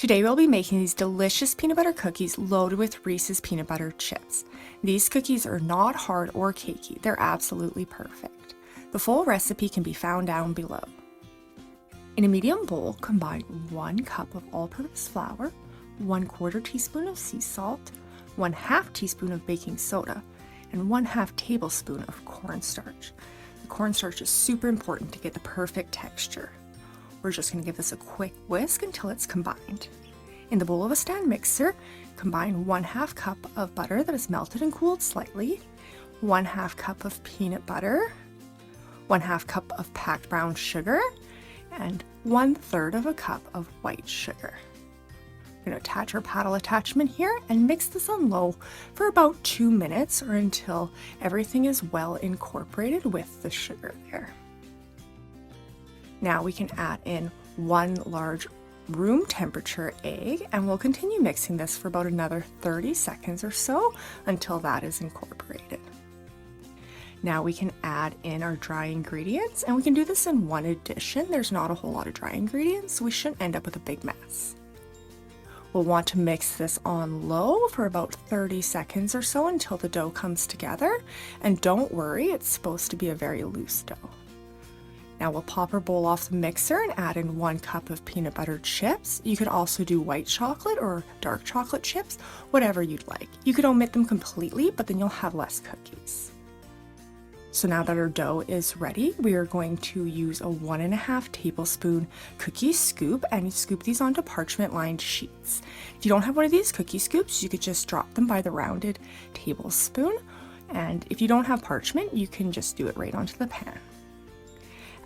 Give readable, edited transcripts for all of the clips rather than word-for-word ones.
Today we'll be making these delicious peanut butter cookies loaded with Reese's peanut butter chips. These cookies are not hard or cakey, they're absolutely perfect. The full recipe can be found down below. In a medium bowl, combine 1 cup of all-purpose flour, 1/4 teaspoon of sea salt, 1/2 teaspoon of baking soda, and 1/2 tablespoon of cornstarch. The cornstarch is super important to get the perfect texture. We're just going to give this a quick whisk until it's combined. In the bowl of a stand mixer, combine 1/2 cup of butter that is melted and cooled slightly, 1/2 cup of peanut butter, 1/2 cup of packed brown sugar, and 1/3 of a cup of white sugar. We're going to attach our paddle attachment here and mix this on low for about 2 minutes or until everything is well incorporated with the sugar there. Now we can add in 1 large room temperature egg, and we'll continue mixing this for about another 30 seconds or so until that is incorporated. Now we can add in our dry ingredients, and we can do this in one addition. There's not a whole lot of dry ingredients, so we shouldn't end up with a big mess. We'll want to mix this on low for about 30 seconds or so until the dough comes together, and don't worry, it's supposed to be a very loose dough. Now we'll pop our bowl off the mixer and add in 1 cup of peanut butter chips. You could also do white chocolate or dark chocolate chips, whatever you'd like. You could omit them completely, but then you'll have less cookies. So now that our dough is ready, we are going to use a 1.5 tablespoon cookie scoop and scoop these onto parchment lined sheets. If you don't have one of these cookie scoops, you could just drop them by the rounded tablespoon. And if you don't have parchment, you can just do it right onto the pan.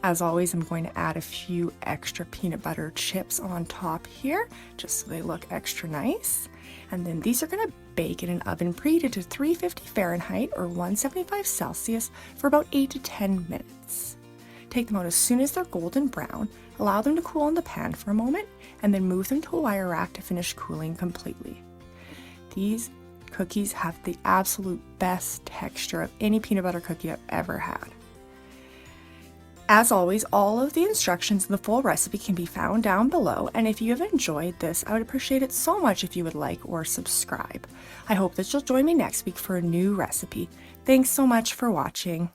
As always, I'm going to add a few extra peanut butter chips on top here, just so they look extra nice. And then these are going to bake in an oven preheated to 350 Fahrenheit or 175 Celsius for about 8 to 10 minutes. Take them out as soon as they're golden brown, allow them to cool in the pan for a moment, and then move them to a wire rack to finish cooling completely. These cookies have the absolute best texture of any peanut butter cookie I've ever had. As always, all of the instructions in the full recipe can be found down below, and if you have enjoyed this, I would appreciate it so much if you would like or subscribe. I hope that you'll join me next week for a new recipe. Thanks so much for watching.